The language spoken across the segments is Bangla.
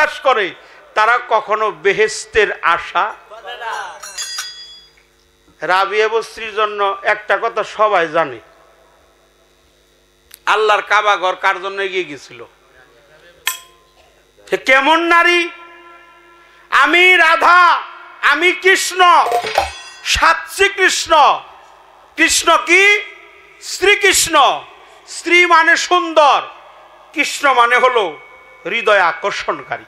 বিশ্বাস করে তারা কখনো বেহেশতের আশা করে না। রাবিয়া বস্তির জন্য একটা কথা সবাই জানে, আল্লাহর কাবা ঘর কার জন্য এগিয়ে গেছিল? সে কেমন নারী? আমি রাধা, আমি কৃষ্ণ, সাচ্চি কৃষ্ণ। কৃষ্ণ কি? শ্রীকৃষ্ণ। স্ত্রী মানে সুন্দর, কৃষ্ণ মানে হলো হৃদয় আকর্ষণকারী।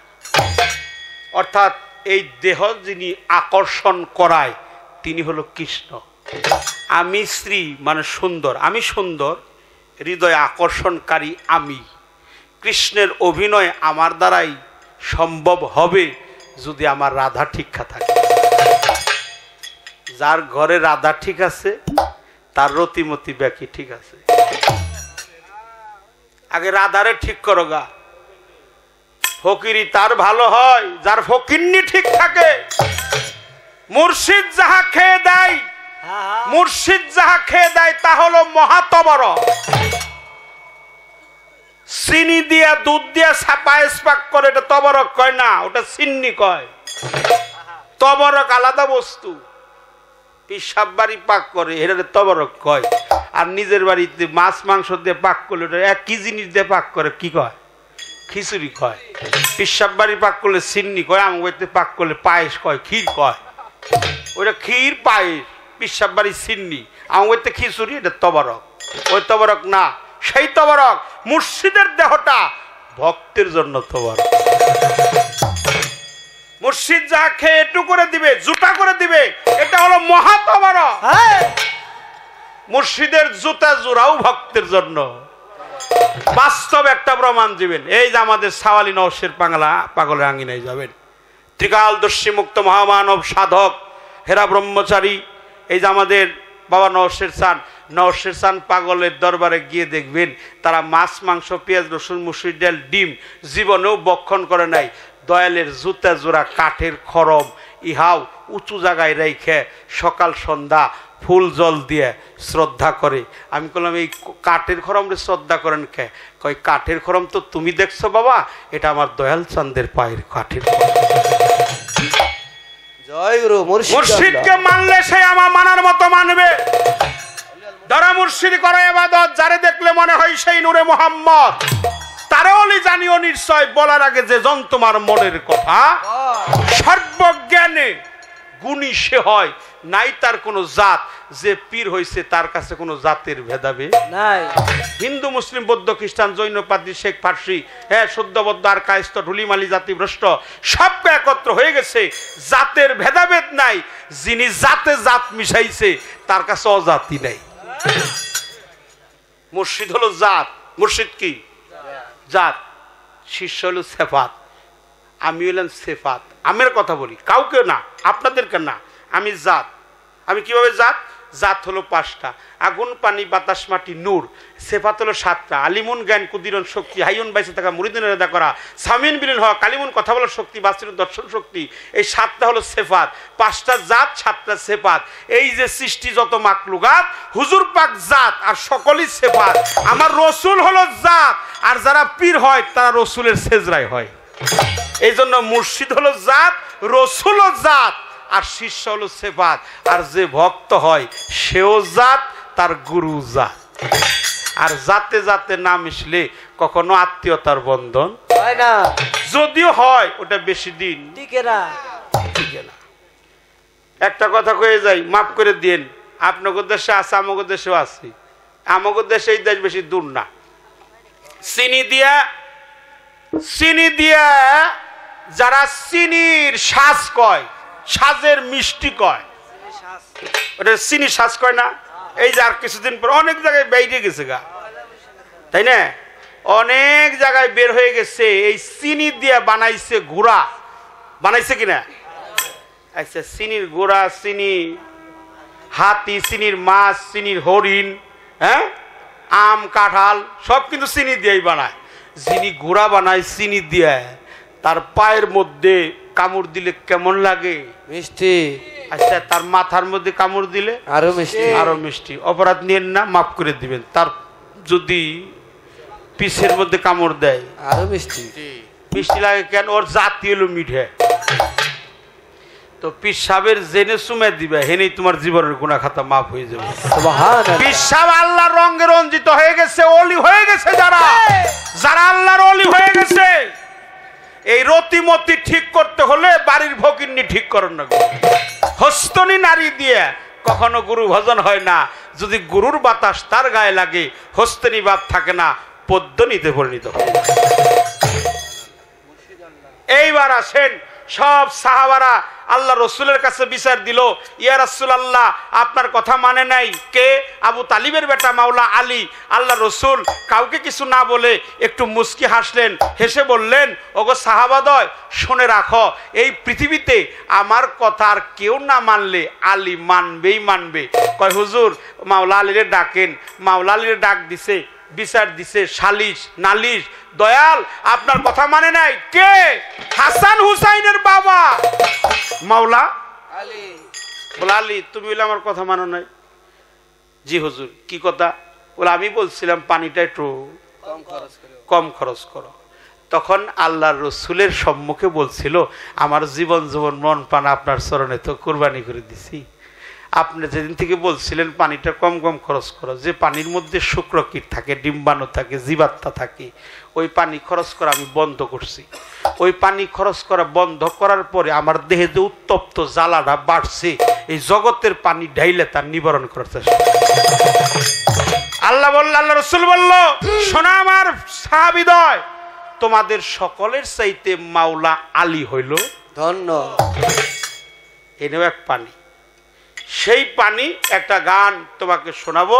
অর্থাৎ এই দেহ যিনি আকর্ষণ করায় তিনি হলো কৃষ্ণ। আমি স্ত্রী মানে সুন্দর, আমি সুন্দর, হৃদয় আকর্ষণকারী আমি। কৃষ্ণের অভিনয় আমার দ্বারাই সম্ভব হবে যদি আমার রাধা ঠিক থাকে। যার ঘরে রাধা ঠিক আছে তার রতিমতি ব্যাকি ঠিক আছে। আগে রাধারে ঠিক করো গা, ফকিরি তার ভালো হয় যার ফকিন্নি ঠিক থাকে। মুর্শিদ যাহা খেয়ে দেয়, মুর্শিদ যাহা খেয়ে দেয় তা হলো মহাতবর। চিনি দিয়া দুধ দিয়া পায়েস পাক করে, এটা তবরক কয় না, ওটা সিন্নি কয়। তবরক আলাদা বস্তু। পিসাব বাড়ি পাক করে এটা তবরক কয়। আর নিজের বাড়িতে মাছ মাংস দিয়ে পাক করলে ওটা একই জিনিস দিয়ে পাক করে কি কয়? খিচুড়ি কয়। পিসাব বাড়ি পাক করলে সিন্নি কয়, আমার বাড়িতে পাক করলে পায়েস কয়, ক্ষীর কয়। ওইটা ক্ষীর পায়েস, পিসাব বাড়ি সিন্নি, আমার বাড়িতে খিচুড়ি, এটা তবরক। ওই তবরক না, সেই তবরক মুর্শিদের দেহটা ভক্তের জন্য তবরক। মুর্শিদ যা খেয়ে একটু করে দিবে, জুতা করে দিবে, এটা হলো মহাতবরক। মুর্শিদের জুতা জোড়াও ভক্তের জন্য। বাস্তব একটা প্রমাণ দিবেন, এই যে আমাদের সাওয়ালি নওশের পাগলের আঙ্গিনায় যাবেন, ত্রিকালদর্শী মুক্ত মহামানব সাধক হেরা ব্রহ্মচারী, এই যে আমাদের বাবা নওশের চান পাগলের দরবারে গিয়ে দেখবেন তারা মাছ মাংস পেঁয়াজ রসুন মুসুর ডাল ডিম জীবনেও বক্ষণ করে নাই। দয়ালের জুতা জোড়া কাঠের খরম ইহাও উঁচু জায়গায় রেখে সকাল সন্ধ্যা ফুল জল দিয়ে শ্রদ্ধা করে। আমি বললাম এই কাঠের খরমরে শ্রদ্ধা করেন কে? কয় কাঠের খরম তো তুমি দেখছো বাবা, এটা আমার দয়াল চাঁদের পায়ের কাঠের খরম। জয় গুরু। মুর্শিদকে মানলে সে আমার মানার মতো মানবে। যারা মুর্শিদ করে ইবাদত, যারে দেখলে মনে হয় সেই নূরে মোহাম্মদ, তারে ওলি জানিও নিশ্চয় বলার আগে যে জন তোমার মনের কথা। সর্বজ্ঞানে গুণী সে হয়, নাই তার কোনো জাত। যে পীর হইছে তার কাছে কোনো জাতের ভেদাভেদ নাই। হিন্দু মুসলিম বৌদ্ধ খ্রিস্টান জৈন পাদ্রী শেখ ফার্সি, হ্যাঁ শুদ্ধবদ্ধ আর কায়স্থ ঢুলিমালি জাতি ভ্রষ্ট সবকে একত্র হয়ে গেছে, জাতের ভেদাভেদ নাই। যিনি জাতে জাত মিশাইছে তার কাছে অজাতি নাই। মুর্শিদ হলো জাত। মুর্শিদ কি? জাত। শিষ্য হলো সেফাত। আমি হলাম সেফাত। আমের কথা বলি, কাউকে না, আপনাদেরকে না। আমি জাত। আমি কিভাবে জাত? জাত হলো 5টা, আগুন পানি বাতাস মাটি নূর। সেফাত হলো 7টা, আলিমুন জ্ঞান কুদিরন শক্তি, হাইয়ুন বাইসে থাকা মুরিদিনের রেদা করা, সামিন বিলীন হওয়া, কালিমুন কথা বলার শক্তি, বাস্তবিক দর্শন শক্তি। এই 7টা হলো সেফাত। 5টা জাত, 7টা সেফাত। এই যে সৃষ্টি যত মাকলুকাত হুজুর পাক জাত আর সকলই সেফাত। আমার রসুল হলো জাত, আর যারা পীর হয় তারা রসুলের সেজরায় হয়। এই জন্য মুর্শিদ হলো জাত, রসুল জাত, আর শিষ্য হলো সেফাত। আর যে ভক্ত হয় সেও জাত, তার গুরু জাত। আর জাতে জাতে না মিশলে কখনো আত্মীয়তার বন্ধন হয় না। যদিও হয় ওটা বেশি দিন টিকে না। একটা কথা কয়ে যাই, মাফ করে দিন। আপনাদের দেশে আছে, আমাদের দেশেও আছে। আমাদের দেশে এই দেশ বেশি দূর না। চিনি দিয়া যারা চিনির শ্বাস কয়, সাজের মিষ্টি কয়, ওটা চিনি শ্বাস কয় না। এই যে আর কিছুদিন পর অনেক জায়গায় বেরিয়ে গেছে গা, তাই না? অনেক জায়গায় বের হয়ে গেছে। এই চিনি দিয়ে বানাইছে গুড়া, বানাইছে কিনা? আচ্ছা, চিনির গুড়া, চিনি হাতি, চিনির মাছ, চিনির হরিণ, হ্যাঁ আম কাঁঠাল সব কিন্তু চিনি দিয়েই বানায়। যিনি গুড়া বানায় চিনি দিয়ে, তার পায়ের মধ্যে কামড় দিলে কেমন লাগে? মিষ্টি। আচ্ছা, তার মাথার মধ্যে কামড় দিলে আরো মিষ্টি, আরো মিষ্টি। অপরাধ নিয়েন না, মাফ করে দিবেন। তার যদি পিছের মধ্যে কামড় দেয় আরো মিষ্টি। মিষ্টি লাগে কেন? ওর জাতি হলো মিঠে। তো পিসাবের জেনে সুমে দিবে, হেনেই তোমার জীবনের গুনাহ খাতা মাফ হয়ে যাবে। পিসাব আল্লাহর রঙে রঞ্জিত হয়ে গেছে, ওলি হয়ে গেছে। যারা আল্লাহর ওলি হয়ে গেছে, এই রতিমতি ঠিক করতে হলে বাড়ির ভকিন্নি ঠিক করেন না। হস্তনি নারী দিয়ে কখনো গুরু ভজন হয় না। যদি গুরুর বাতাস তার গায়ে লাগে, হস্তনি ভাব থাকে না, পদ্মনীতে পরিণত হয়। এইবার আসেন, সব সাহাবারা আল্লাহ রসুলের কাছে বিচার দিল, ইয়া রাসূলুল্লাহ আপনার কথা মানে নাই। কে? আবু তালিবের বেটা মাওলা আলী। আল্লাহ রসুল কাউকে কিছু না বলে একটু মুস্কি হাসলেন, হেসে বললেন, ওগো সাহাবাদয় শুনে রাখো, এই পৃথিবীতে আমার কথা আর কেউ না মানলে আলী মানবেই মানবে। কয় হুজুর মাওলা আলীরে ডাকেন। মাওলা আলীরে ডাক দিছে, বিচার দিছে, সালিশ নালিশ। দয়াল আপনার কথা মানে নাই। কে? হাসান হুসাইনের বাবা মাওলা আলী। বলে আলী তুমি বলে আমার কথা মানো নাই? জি হুজুর। কি কথা? বলে আমি বলছিলাম পানিটা একটু কম খরচ করো। তখন আল্লাহর রসুলের সম্মুখে বলছিল, আমার জীবন মন প্রাণ আপনার চরণে তো কুরবানি করে দিছি। আপনি যেদিন থেকে বলছিলেন পানিটা কম খরচ করো, যে পানির মধ্যে শুক্রকীট থাকে, ডিম্বাণু থাকে, জীবাত্মা থাকে, ওই পানি খরচ করা আমি বন্ধ করছি। ওই পানি খরচ করা বন্ধ করার পরে আমার দেহে যে উত্তপ্ত জ্বালাটা বাড়ছে, এই জগতের পানি ঢাইলে তার নিবারণ করার চেষ্টা। আল্লাহ রসুল বলল, শোনা আমার সাহাবীদয়, তোমাদের সকলের চাইতে মাওলা আলী হইল ধন্য। এনেও এক পানি, সেই পানি একটা গান তোমাকে শোনাবো।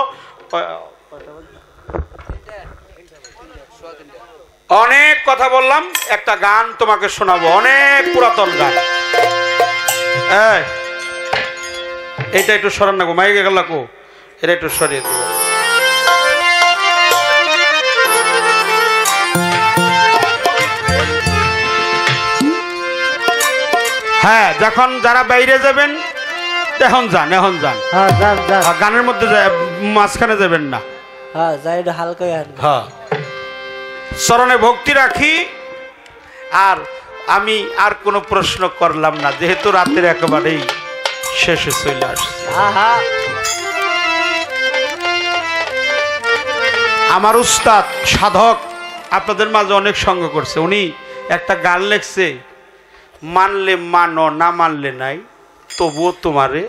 অনেক কথা বললাম, একটা গান তোমাকে শোনাবো, অনেক পুরাতন গান। এটা একটু সরান না গো, মাইকে গেল কো, এটা একটু সরিয়ে দেব। হ্যাঁ, যখন যারা বাইরে যাবেন এখন যান। গানের মধ্যে মাঝখানে যাবেন না। চরণে ভক্তি রাখি। আর আমি আর কোনো প্রশ্ন করলাম না, যেহেতু রাতের একেবারেই শেষে চলে আসছে। আমার উস্তাদ সাধক আপনাদের মাঝে অনেক সঙ্গ করছে। উনি একটা গান লেখছে, মানলে মানো না মানলে নাই, তবুও তোমারে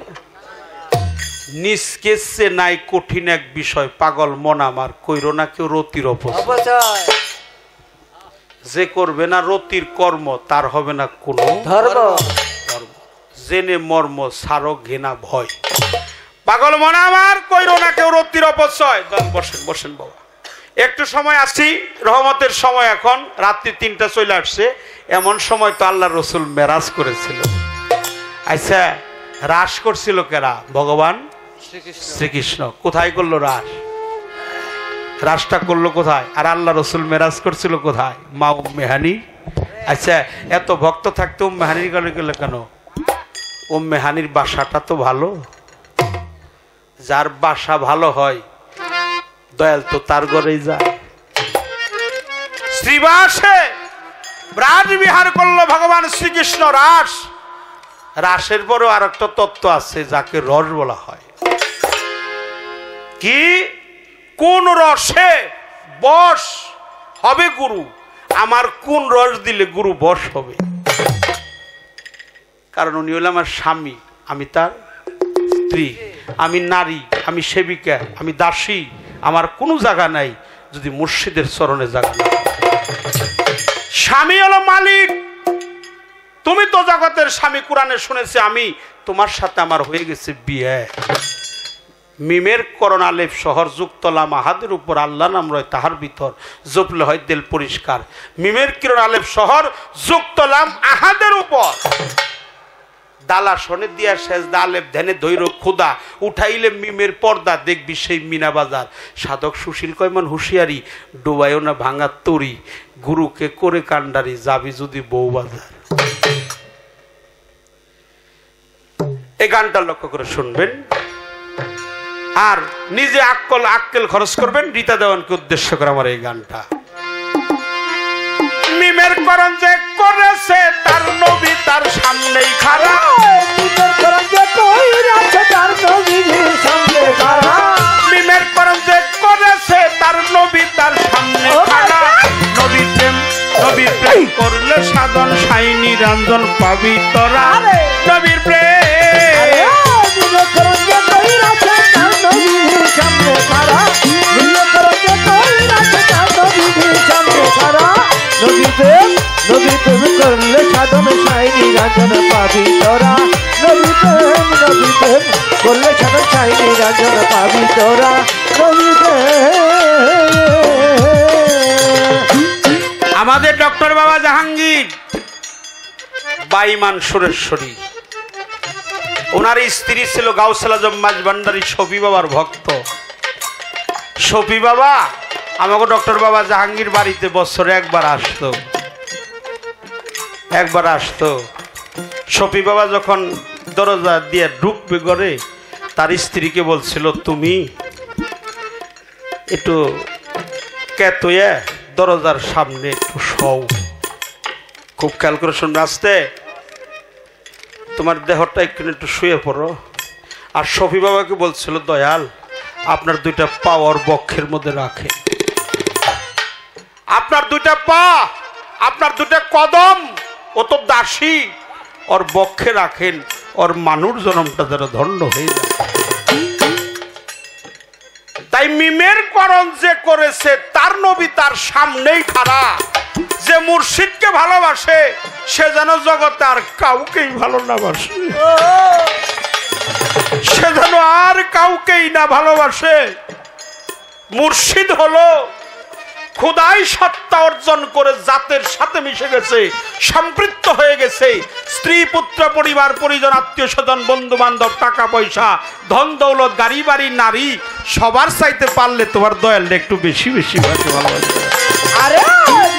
নিষ্কেছে নাই কঠিন এক বিষয়, পাগল মন আমার কইরো না কেউ রতির অপচয়। যে করবে না রতির কর্ম, তার হবে না কোনো ধর্ম। জেনে মর্ম সারো ঘেনা ভয়, পাগল মন আমার কইরো না কেউ রতির অপচয়। বসেন বাবা, একটু সময় আসি, রহমতের সময়। এখন রাত্রি 3টা চলে আসছে। এমন সময় তো আল্লাহ রসুল মেরাজ করেছিল। আচ্ছা, রাস করছিল কেরা? ভগবান শ্রীকৃষ্ণ। কোথায় করলো রাস? রাসটা করলো কোথায়? আর আল্লাহ রসুল মেরাজ করছিল কোথায়? মা উম্মে হানি। আচ্ছা, এত ভক্ত থাকতে উম্মে হানির গলে গেলে কেন? উম্মে হানির বাসাটা তো ভালো। যার বাসা ভালো হয় দয়াল তো তার ঘরেই যায়। শ্রীবাসে রাজ বিহার করলো ভগবান শ্রীকৃষ্ণ। রাসের পরেও আর একটা তত্ত্ব আছে, যাকে রস বলা হয়। কি? কোন রসে বশ হবে গুরু? আমার কোন রস দিলে গুরু বশ হবে? কারণ উনি হলো আমার স্বামী, আমি তার স্ত্রী, আমি নারী, আমি সেবিকা, আমি দাসী। আমার কোনো জায়গা নাই যদি মুর্শিদের চরণে জায়গা না। স্বামী হলো মালিক। তুমি তো জগতের স্বামী, কোরআনে শুনেছি আমি, তোমার সাথে আমার হয়ে গেছে বিয়ে। মিমের করণ আলেফ শহর যুক্তলাম আহাদের উপর আল্লাহ নাম রয় তাহার ভিতর, জপলে হয় দিল পরিষ্কার। মিমের কিরণ আলেফ শহর যুক্তলাম আহাদের উপর, দালা শনে দিয়া শেষ আলেফ ধ্যানে ধৈর খুদা, উঠাইলে মিমের পর্দা দেখবি সেই মিনা বাজার। সাধক সুশীল কয়মান হুঁশিয়ারি, ডুবাইও না ভাঙা তরি, গুরুকে করে কান্ডারি, যাবি যদি বউ বাজার। এই গানটা লক্ষ্য করে শুনবেন আর নিজে আক্কেল খরচ করবেন। রীতা দেওয়ানকে উদ্দেশ্য করে আমার এই গানটা। মিমের করণ যে করেছে তার নবী তার সামনেই খাড়া মিমের করণ যে কইরাছে তার নবীর সামনে খাড়া মিমের করণ যে করেছে তার নবী তার সামনে খাড়া নবীর প্রেম করলে সাধন সাই নিরঞ্জন পাবি তোরা নবীর প্রেম মিমের করণ যে কইরাছে তার নবীর সামনে খাড়া মিমের করণ যে কইরাছে তার নবীর সামনে খাড়া নবীর প্রেম করলে সাধন সাই নিরঞ্জন পাবি তোরা নবীর প্রেম করলে সাধন সাই নিরঞ্জন পাবি তোরা নবীর আমাদের ডক্টর বাবা জাহাঙ্গীর বাইমান সুরেশ্বরী ওনার স্ত্রী ছিল গাউসুল আজম মাঝভান্ডারী শফি বাবার ভক্ত শফি বাবা আমাকে ডক্টর বাবা জাহাঙ্গীর বাড়িতে বছরে একবার আসতো শফি বাবা যখন দরজা দিয়ে ঢুকবে ঘরে তার স্ত্রীকে বলছিল তুমি একটু কেতয়ে দরজার সামনে একটু শও খুব খেয়াল করে শুনবে আসতে তোমার দেহটা একটু শুয়ে পড়ো আর শফি বাবাকে বলছিল দয়াল আপনার দুইটা পা ওর বক্ষের মধ্যে রাখে আপনার দুইটা পা আপনার দুইটা কদম ও তো দাসী ওর বক্ষে রাখেন ওর মানুষ জনমটা যেন ধন্য হয়ে যায় তাই মিমের করণ যে করেছে তার নবী তার সামনেই খাড়া যে মুর্শিদকে ভালোবাসে সে যেন জগতে আর কাউকেই ভালো না বাসে সে যেন আর কাউকেই না ভালোবাসে মুর্শিদ হলো খোদাই সত্তা অর্জন করে জাতের সাথে মিশে গেছে সম্পৃক্ত হয়ে গেছে স্ত্রী পুত্র পরিবার পরিজন আত্মীয় স্বজন বন্ধু বান্ধব টাকা পয়সা ধন দৌলত গাড়ি বাড়ি নারী সবার চাইতে পারলে তোমার দয়াল একটু বেশি বেশি ভালোবাসে আরে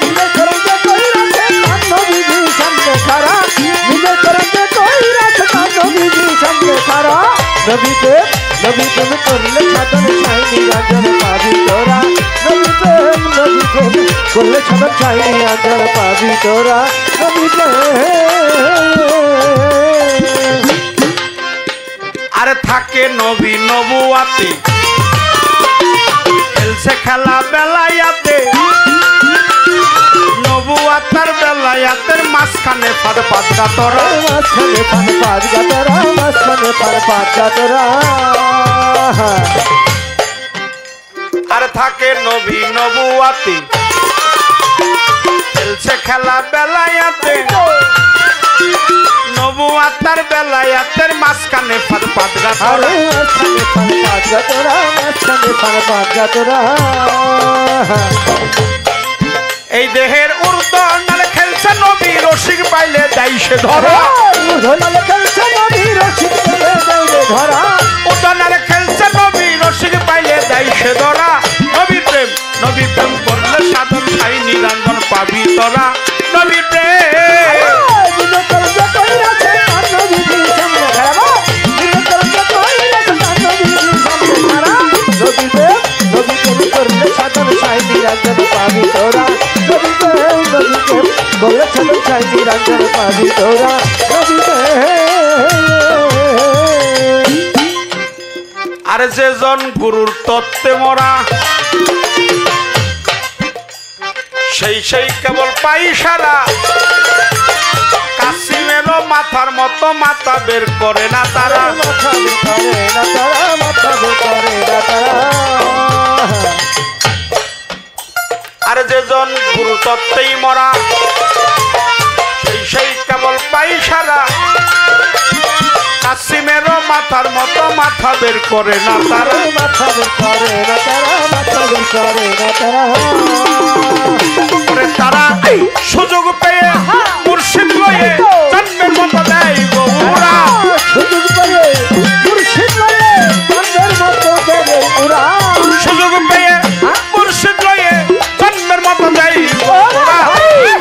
মিমের করণ যে কইরাছে তার নবীর সামনে খাড়া মিমের করণ যে কইরাছে তার নবীর সামনে খাড়া নবী প্রেম করলে সাধন সাই নিরঞ্জন পাবি তোরা নবী প্রেম করলে সাধন সাই নিরঞ্জন পাবি তোরা নবী আরে থাকে নবী নবুয়াতে খেলছে খেলা বেলায়াতে নবুয়াতার বেলায়াতের মাঝখানে ফাঁদ পাত গাতরা মাঝখানে ফাঁদ পাত গাতরা মাঝখানে ফাঁদ পাত গাতরা আরে থাকে নবী নবুয়াতে খেলছে খেলা বেলায়াতে নবুয়াতার বেলায়াতের মাঝখানে ফাঁদ পাত গাতরা মাঝখানে ফাঁদ পাত গাতরা মাঝখানে ফাঁদ পাত গাতরা এই দেহের উর্দনালে খেলছে নবী রসিক পাইলে দেয় সে ধরা উর্দনালে খেলছে নবী রসিক পাইলে দেয় ধরা উর্দনালে খেলছে নবী রসিক পাইলে দেয় সে ধরা নবী প্রেম করলে সাধন সাই নিরঞ্জন পাবি তোরা নবী প্রেম সাধন সাই নিরঞ্জন পাবি তোরা আরে যেজন গুরুর তত্ত্বে মরা সেই কেবল পাই সারা কাসিমেরও মাথার মতো মাথা বের করে না তারা মাথা বের করে না তারা মাথা বের করে না তারা আরে যেজন গুরু তত্ত্বেই মরা সেই কেবল পাই সারা কাসিমেরও মাথার মতো মাথা বের করে না তারা মাথা বের করে না তারা মাথা বের করে না তারা সুযোগ পেয়ে মুর্শিদ লয়ে জন্মের মতো দেয় গৌরা সুযোগ পেয়ে মুর্শিদ লয়ে জন্মের মতো দেয় গৌরা সুযোগ পেয়ে মুর্শিদ লয়ে জন্মের মতো দেয় গৌরা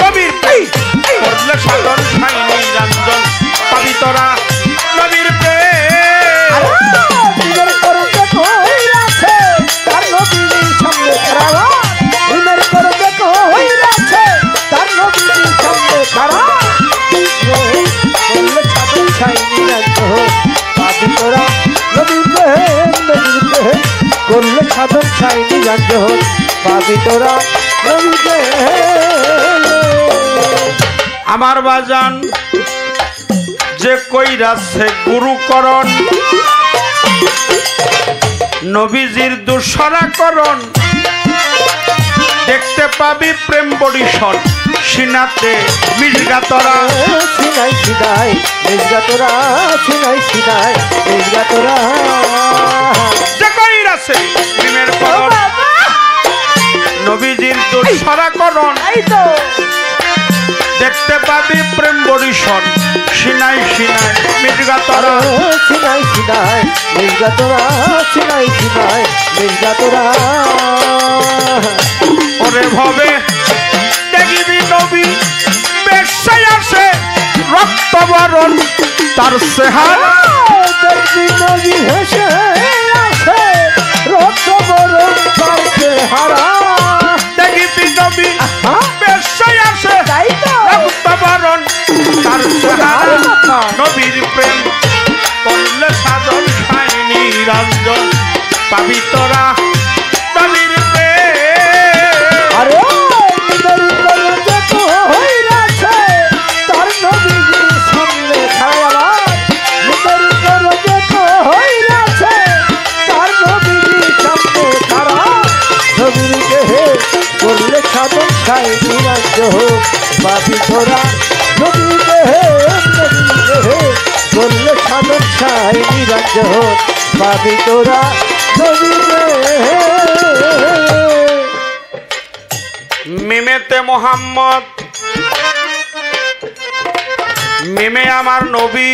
নবীর করলে সাধন সাই নিরঞ্জন পাবি তোরা নবীর প্রেমের করতে কইরাছে তার নবীর সামনে খাড়া প্রেমের করতে কইরাছে তার নবীর করলে ছাদন ছাই নিরঞ্জন পাবি তোরা নবীর প্রেম নবীর প্রেম করলে ছাদন ছাই নিরঞ্জন পাবি তোরা নবীর প্রেম। আমার বাজান যে কইরাছে গুরুকরণ নবীজির দুঃসরাকরণ দেখতে পাবি প্রেম বরিশন সিনাতে মির্গা তোরা সিনাই সিনাই মির্গা তোরা সিনাই সিনাই মির্গা তোরা যে কইরাছে প্রেমের করণ নবীজির দুঃসরাকরণ দেখতে পাবি প্রেম বরিশন সিনাই সিনাই মির্গা তোরা সিনাই সিনাই মির্গা তোরা সিনাই সিনাই মির্গা তোরা। ওরে ভবে দেখিবি নবী বেশাই আসে রক্ত বরণ তার চেহারা দেখবি নবী হেসে আসে রক্ত বরণ তার চেহারা দেখিবি নবী বেশাই আসে রক্ত বরণ তার চেহারা নবীর প্রেম করলে সাধন সাই নিরঞ্জন পাবি তোরা নবীর প্রেম। আরে নিদারি করে দেখো হইরাছে তার নবীর সামনে খাওয়া নিদারি করে দেখো হইরাছে তার নবীর সামনে খাওয়া নবীর দেহে করলে সাধন ছাই নিরঞ্জন পাবি তোরা নবীর দেহে করলে সাধন ছাই নিরঞ্জন পাবি তোরা নবীর দেহে। মিমেতে মোহাম্মদ মিমে আমার নবী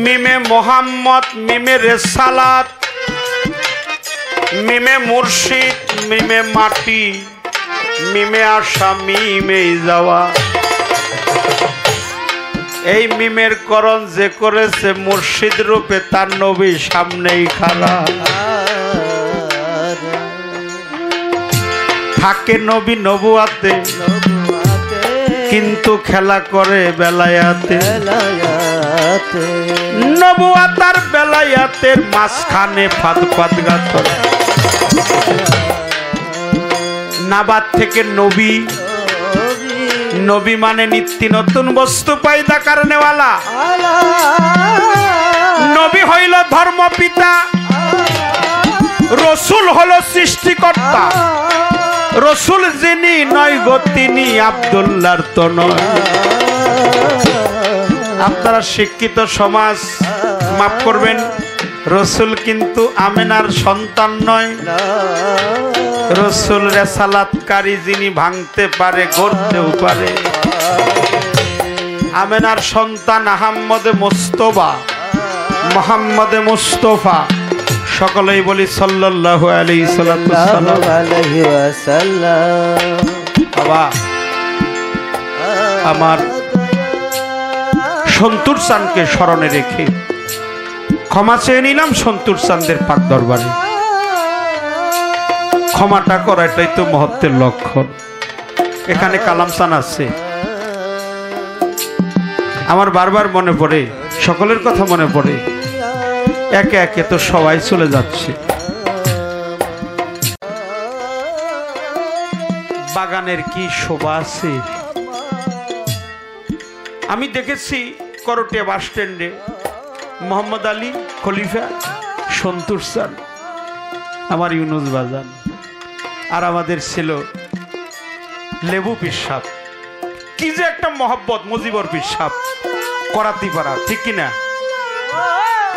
মিমে মোহাম্মদ মিমে রেসালাত মিমে মুর্শিদ মিমে মাটি মিমে আসা মিমেই যাওয়া এই মিমের করণ যে করেছে মুর্শিদ রূপে তার নবী সামনেই খাড়া থাকে নবী নবুয়াতে কিন্তু খেলা করে বেলায়াতে নবুয়াতার বেলায়াতের মাঝখানে ফাদ ফাদ গাতর নাবাদ থেকে নবী নবী মানে নিত্য নতুন বস্তু পয়দা করনেওয়ালা নবী হইল ধর্ম পিতা রসুল হলো সৃষ্টিকর্তা রসুল যিনি নয় গো তিনি আব্দুল্লাহর তো নয়। আপনারা শিক্ষিত সমাজ মাফ করবেন রসুল কিন্তু আমেনার সন্তান নয় রসুল রেসালাতকারী যিনি ভাঙতে পারে গড়তেও পারে আমেনার সন্তান আহম্মদে মুস্তফা মোহাম্মদে মুস্তফা সকলেই বলি সাল্লাল্লাহু আলাইহি ওয়াসাল্লাম। বাবা আমার সন্তুর চাঁদকে স্মরণে রেখে ক্ষমা চেয়ে নিলাম সন্তুর চাঁদের পাক দরবারে ক্ষমাটা করা এটাই তো মহত্বের লক্ষণ। এখানে কালাম চান আছে আমার বারবার মনে পড়ে সকলের কথা মনে পড়ে একে একে তো সবাই চলে যাচ্ছে বাগানের কি শোভা আছে। আমি দেখেছি করটিয়া বাস স্ট্যান্ডে মোহাম্মদ আলী খলিফা সন্তুর চান আমার ইউনুস বাজান আর আমাদের ছিল লেবু পিসাব কি যে একটা মহব্বত মুজিবর পিসাব করাতি পাড়া ঠিক কিনা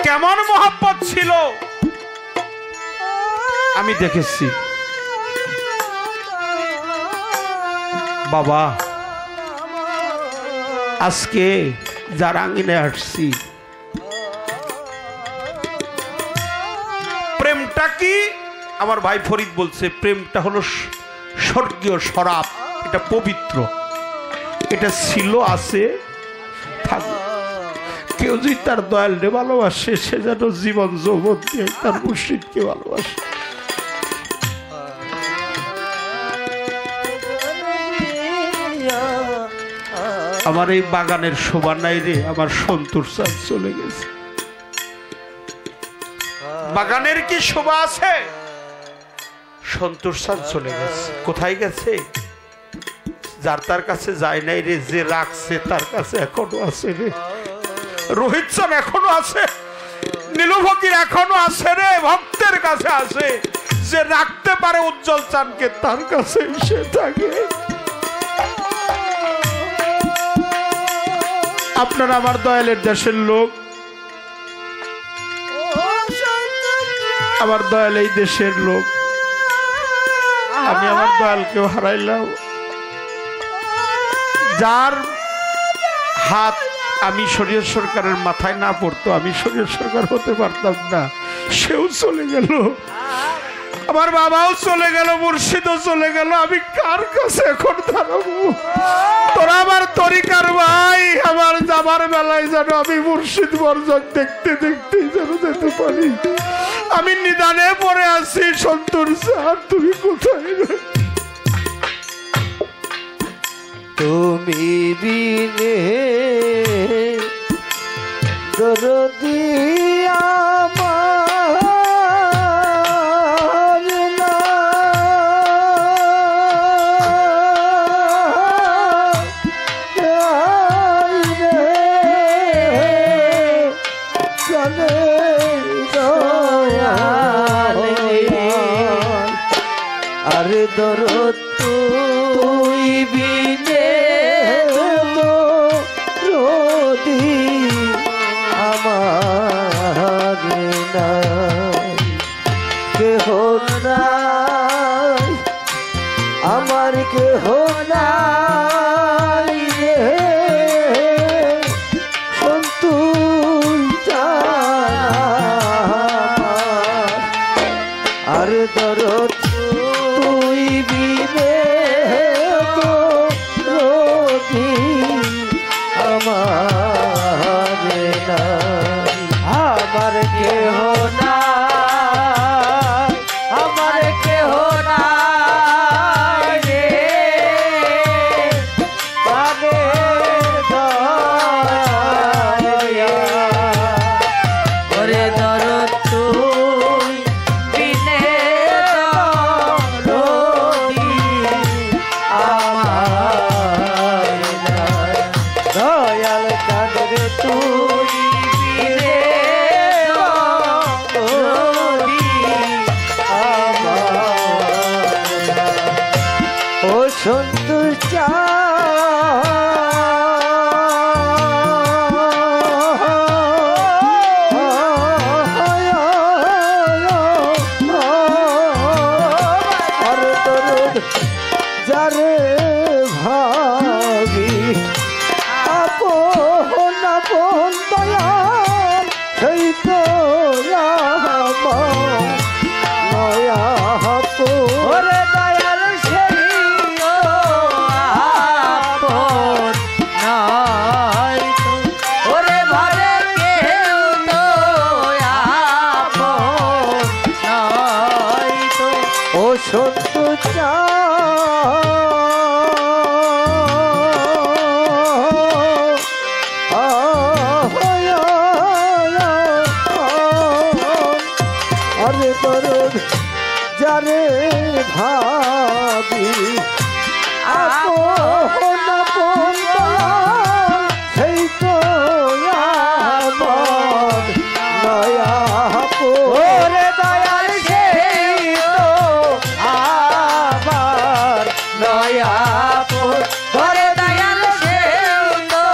কেমন মহব্বত ছিল আমি দেখেছি। বাবা আজকে যার আঙ্গিনে আসছি প্রেমটা কি আমার ভাই ফরিদ বলছে প্রেমটা হলো স্বর্গীয় শরাব এটা পবিত্র এটা ছিল আছে থাকবে কেউ যদি তার দয়ালকে ভালোবাসে সে যেন জীবন যৌবন দিয়ে তার মুর্শিদকে ভালোবাসে। আমার এই বাগানের শোভা নাই রে, আমার সন্তোষ চাঁদ চলে গেছে। বাগানের কি শোভা আছে? সন্তোষ চাঁদ চলে গেছে। কোথায় গেছে? যার তার কাছে যায় নাই রে, যে রাখছে তার কাছে এখনো আছে রে। রোহিত চাঁদ এখনো আছে, নীলু ফকির এখনো আছে রে, ভক্তের কাছে আছে। যে রাখতে পারে উজ্জ্বল চাঁদকে, তার কাছে সে থাকে। আপনারা আমার দয়ালের দেশের লোক, আমার দয়াল এই দেশের লোক। আমি আমার দয়ালকেও হারাইলাম। যার হাত আমি শরীয়ত সরকারের মাথায় না পড়তো, আমি শরীয়ত সরকার হতে পারতাম না, সেও চলে গেল। আমার বাবাও চলে গেল, মুর্শিদও চলে গেল। আমি কার কাছে এখন দাঁড়াবো? তোরা আমার তরিকার ভাই, আমার যাবার বেলায় যেন আমি মুর্শিদ বর্জন দেখতে দেখতেই যেন যেতে পারি। আমি নিদানে পড়ে আছি। সন্তোষ স্যার, তুমি কোথায়? তুমি বিনে দরদি আমার আরে দরদ তুই বিনে রোদি আমার নাই, কেহ নাই আমার, কেহ নাই রে সন্তোষ চাঁদ। আর দরদ তুই বিনে রোদি আমার নাই, আমার কেহ নাই, আমার কেহ নাই রে প্রাণে দয়া। ওরে দরদ তুই বিনে রোদি আমার নাই, দয়াল চাঁদের তুই বিনে রোদি আমার নাই। ও সন্তোষ যারে ভাবি আপন আপন দয়াল, সেই তো নয়া ওরে দয়াল, সেই আপন নাই তো ওরে ভারে কেউ তো আপন নাই তো। ও সন্তোষ আরে দরদ যারে ভাবি আপন আপন দয়াল, সেই তো আমার নয়া ওরে দয়াল, সেই তো আমার নয়া ধরে দয়াল, সেই তো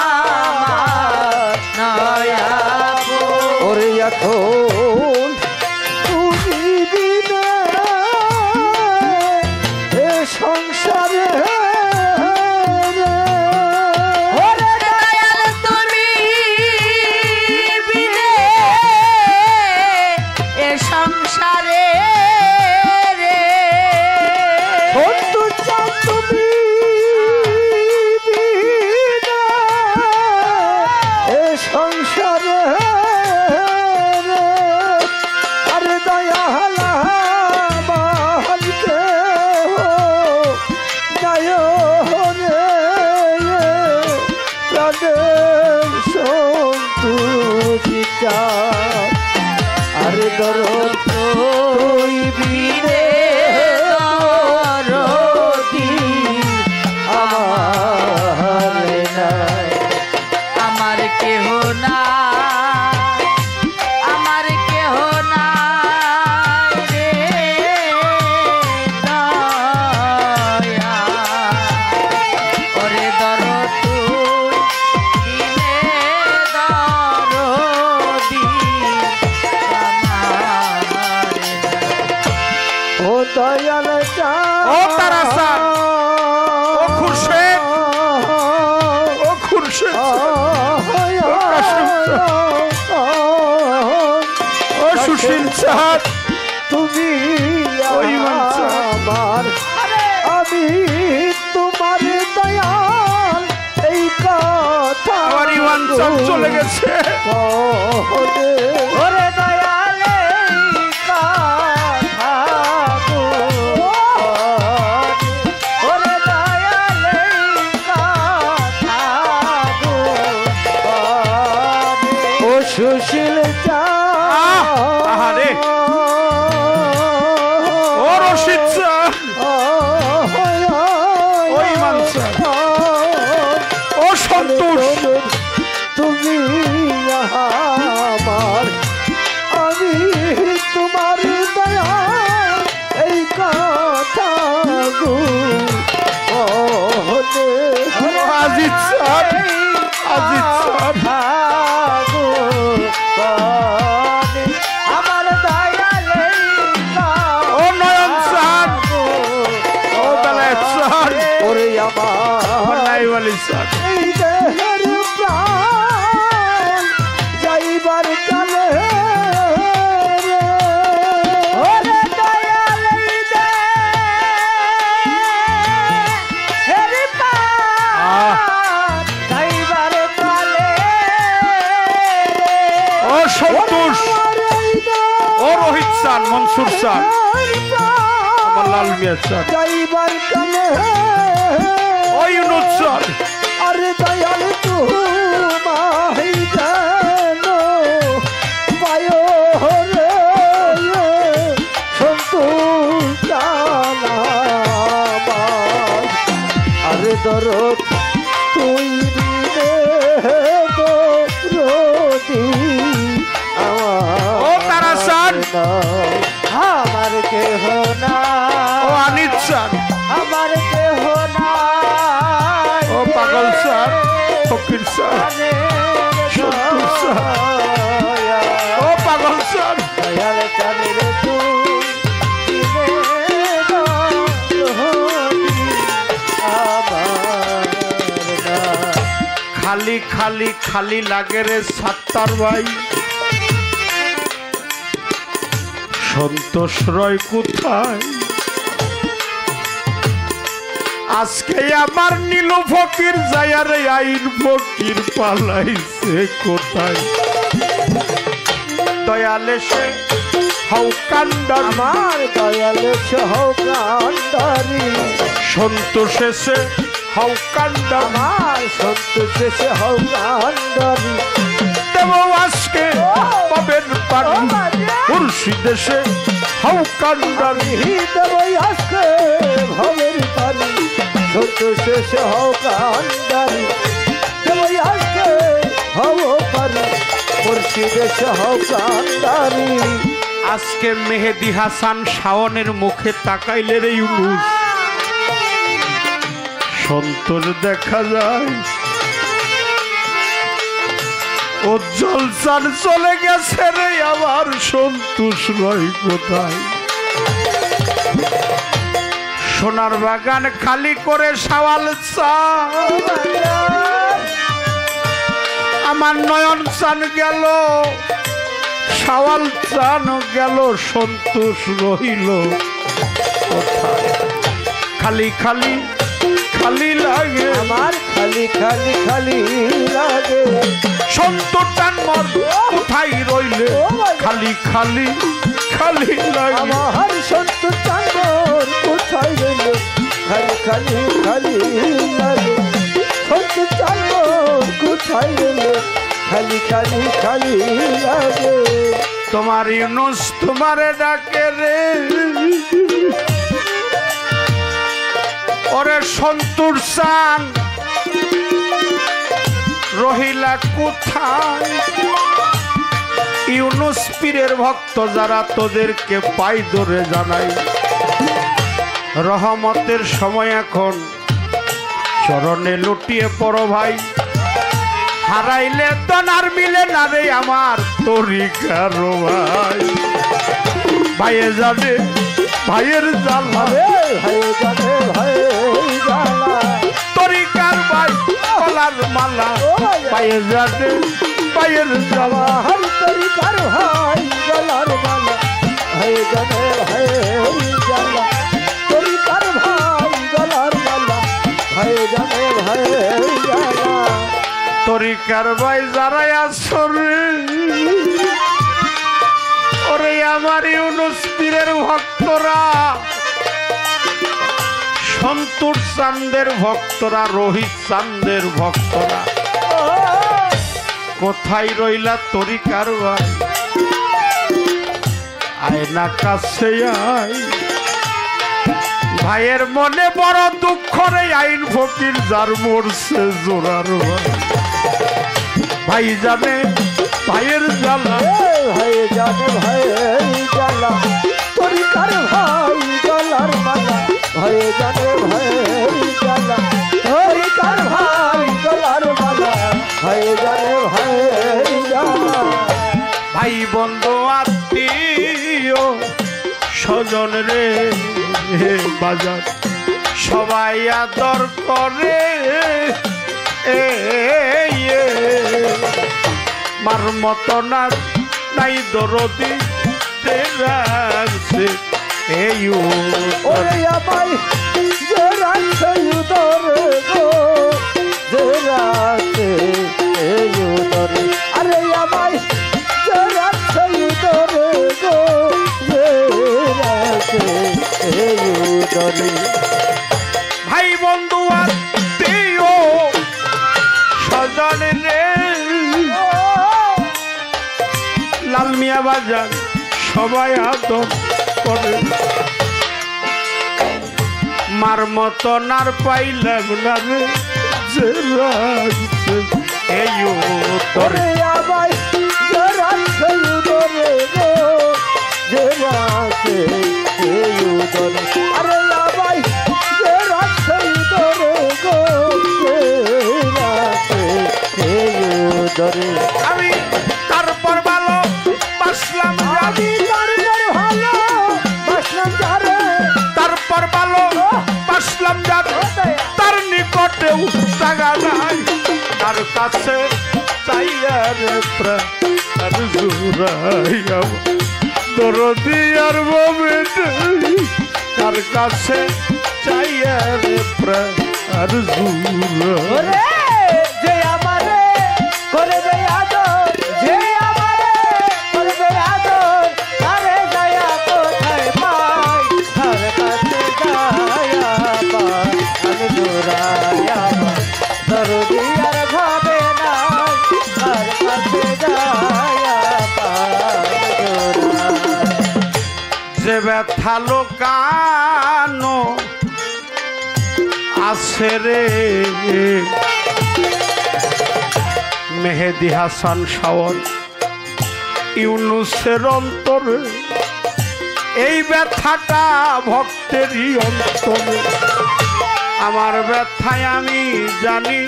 আমার নয়া। ওরে এখন তুমি বিনে এ সংসারে ওরে দয়াল, তুমি বিনে এ সংসারে রে সন্তোষ চাঁদ, তুমি বিনে এ সংসারে রে চাঁদ আরে দরদ তুই বিনে দরদি আমার নাই আমার কেহ না আমার কেহ নাই রে দয়া ওরে দরদ তুই দিলে দরদি আমার ও দয়াল চাঁদ ও তারাসান, ও খুরশেদ, ও খুরশেদ, ও কাশিম চাঁদ, ও সুশীল চাঁদ, তুমি ও ইমান চাঁদ। আমার আমি তোমার দয়াল এই কথা আমার ইমান চাঁদ চলে গেছে। কহলে ওরে দয়াল এই কথা গো ওরে দয়াল এই কথা গো ও সুশীল চাঁদ আহারে, ও রশিদ চাঁদ, ও ইমান চাঁদ, ও সন্তোষ, তুমি আমার আমি তোমার দয়া এই কথা গো আজিজ চাঁদ, আজিজ চাঁদ, আমার দয়াল এই ও নয়ন চাঁদ, ও বেলায়েত চাঁদ, ওরে ও আমার নাইওয়ালি চাঁদ। এই দেহের প্রাণ যাইবার কালে ওরে দয়াল এই দেহের প্রাণ যাইবার কালে ও সন্তোষ, ও রোহিত চাঁদ, মনসুর চাঁদ, আমার লাল মিয়া চাঁদ, যাইবার কালে ও ইউনুস চাঁদ, আরে দয়াল তোমায় যেন পায়ো রে সন্তোষ জানাবার আরে দরদ তুই বিনে দরদি ও তারাসান, আমার কেহ না ও আনিস চাঁদ, আমার কেহ নাই ও পাগল চাঁদ, ফকির চাঁদ, সন্তোষ চাঁদ, ও পাগল চাঁদ, দয়াল চাঁদের তুই বিনে দরদি আমার নাই খালি খালি খালি লাগে রে সাত্তার ভাই। সন্তোষ রয় কোথায়? আজকে আমার নীলু ফকির যায়া রে আইন ফকির পালাইছে কোথায়? দয়ালে সে হাউ কান্ডার আমার দয়াল সহকান্ডারি সন্তোষে সে হাউ কান্ডার আমার সন্তোষে সহকান্ডারি দেব আজকে পাবেন পানি মুর্শিদে সে হাউ কান্ডারি দেব আজকে ভবের পানি সন্তোষে সহকান্ডারি দেব আজকে হব পানি মুর্শিদে সহকান্ডারি আজকে মেহেদি হাসান শাওনের মুখে তাকাইলে রে ইউনুস সন্তোষ দেখা যায়। উজ্জ্বল চান চলে গেছে রে আমার সন্তোষ রয় কোথায়? সোনার বাগান খালি করে শাওয়াল চান আমার নয়ন চান গেল, শাওয়াল চান গেল, সন্তোষ রহিল কোথায়? খালি খালি খালি লাগে আমার খালি খালি খালি লাগে সন্তোষ চান মর কোথায় রইলে? খালি খালি খালি লাগে আমার সন্তোষ চাঁদর কোথায় রইল খালি খালি খালি লাগে সন্তোষ চাঁদর কোথায় রইল খালি খালি খালি লাগে তোমার ইউনুস তোমারে ডাকে রে ওরে সন্তুর চান রহিলা কোথায় ইউনুস পীরের ভক্ত যারা তোদেরকে পাই ধরে জানাই রহমতের সময় এখন চরণে লুটিয়ে পড়ো ভাই হারাইলে তো আর মিলে না রে আমার তরিকার ভাই ভাইয়ে জানে ভাইয়ের জ্বালা ভাইয়ে জানে ভাইয়ের জ্বালা তরিকার ভাই কলার মালা ভাইয়ে জানে ভাইয়ের জ্বালা হর তরিকার ভাই গলার মালা ভাইয়ে জানে ভাইয়ের জ্বালা তরিকার ভাই গলার মালা ভাইয়ে জানে ভাইয়ের জ্বালা তরিকার ভাই যারা আসরে ওরে আমার ইউনুস পীরের ভক্তরা সন্তোষ চান্দের ভক্তরা রোহিত চান্দের ভক্তরা কোথায় রইলা তরিকার ভাই আয়না কাছে আয় ভাইয়ের মনে বড় দুঃখ রে আইন ফকির যার মরছে জোরার ভাই ভাই জানে ভাইয়ের জ্বালা ভাইয়ে জানে ভাইয়ের জ্বালা তরিকার ভাই গলার মালা ভাইয়ে জানে ভাইয়ের জ্বালা তরিকার ভাই গলার মালা ভাইয়ে জানে ভাইয়ের জ্বালা ভাই বন্ধু আত্মীয় স্বজন রে বাজার সবাই আদর করে মার মত না নাই দরদি রাখছে এই ওরে আমায় যে রাখছে উদরে গো যে রাখছে এই উদরে আরে আমায় যে রাখছে উদরে গো যে রাখছে এই উদরে ভাই বন্ধু আত্মীয় স্বজন রে লাল মিয়া বাজার সবাই আদর করে মার মতন আর পাইলাম না রে যে রাখছে এই উত্তরে ওরে আমায় যে রাখছে উদরে গো যে রাখছে এই উদরে আরে আমায় যে রাখছে উদরে গো যে রাখছে এই উদরে আমি তারপর ভালো বাসলাম আমি তারপর ভালো বাসলাম যারে তারপর ভালো বাসলাম তার নিকটেও জায়গা নাই তার কাছে চাইয়ার প্রাণ জুড়াইয়া দরদি আর বাবে তার কাছে চাইয়ার প্রাণ জুড়াইয়া ওরে যে আমারে করবে আদর যে আমারে করবে আদর তারে দয়া কোথায় পাই তার কাছে দয়া পাই আমি দূরায়া দরদি আর ভাবে না তার কাছে দয়া পাই যে ব্যথা লোকানো আছে রে মেহেদি হাসান শাওন ইউনুসের অন্তরে এই ব্যথাটা ভক্তেরই অন্তরে আমার ব্যথায় আমি জানি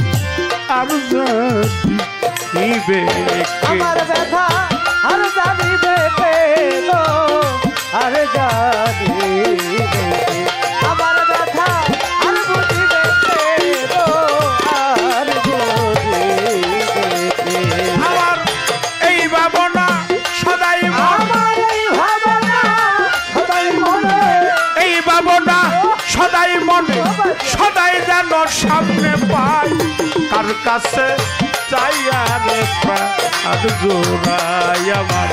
আর জানিবে কে? আমার ব্যথা আর জানিবে কে গো আর জানিবে কে? আমার ব্যথা আর বুঝিবে কে গো আর বুঝিবে কে? আমার এই ভাবনা সদাই আমার এই ভাবনা সদাই মনে এই ভাবনা সদাই মনে সদাই যেন সামনে পাই কার কাছে চাইয়া রে প্রাণ জোড়াই আমার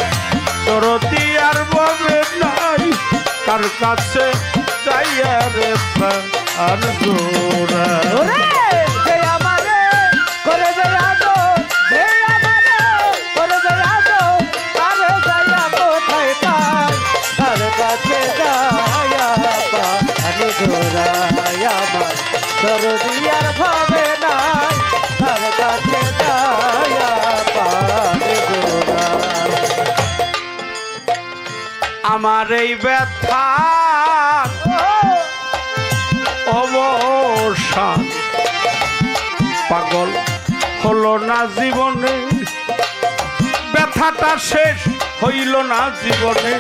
দরদি আর ববে নাই কার কাছে চাইয়া রে প্রাণ জোড়াই ওরে যে আমারে করবে আদর যে আমারে দরদি আর ভাবে নাই তার কাছে যায়া পারে জোড়া আমার এই ব্যথা অবসান পাগল হলো না জীবনে ব্যথাটা শেষ হইল না জীবনে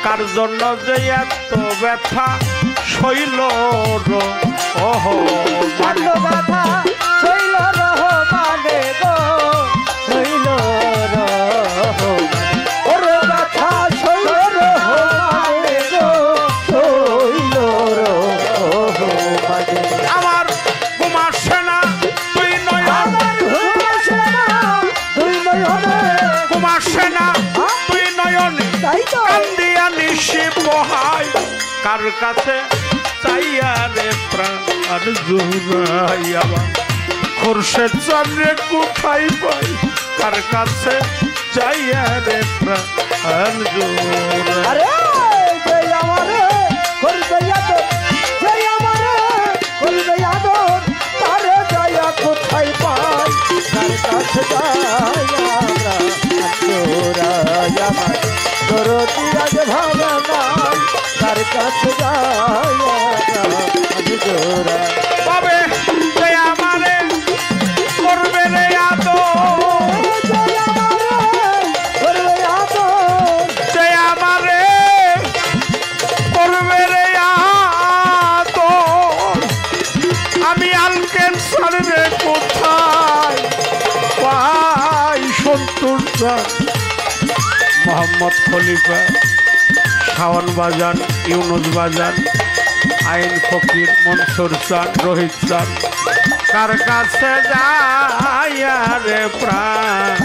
কার জন্য যে এত ব্যথা সইল ওহ কান্দ ব্যথা শৈল রহমানে গো শৈল রহমানে ওরে ব্যথা শৈল রহমানে গো শৈল রহমানে আমার কুমার সেনা তুই নয়ন ঘুম আসে না দুই নয়নে কুমার সেনা তুই নয়নে তাই তো কান্দিয়া নিশি বহাই কার কাছে চাইয়া রে প্রাণ জুড়াইয়া খোরশেদ চন্দ্রে কোথায় পাই কার কাছে চাইয়া রে প্রাণ জুড়াই আরে জয় আমারে করবে আদর জয় আমারে করবে আদর তারে দয়া কোথায় পাই তার কাছে দয়া জোরাই আমার দরদি আজ ভাবে না তার কাছে দয়া জোরা তবে যে আমারে করবে রে আদর জয় আমারে করবে আদর যে আমারে করবে রে আদর আমি আলকেন সারবে কোথায় পাই সন্তোষ মোহাম্মদ খলিফা শাওন বাজান ইউনুস বাজান আইন ফকির মনসুর চান রোহিত চান কার কাছে যায় রে প্রাণ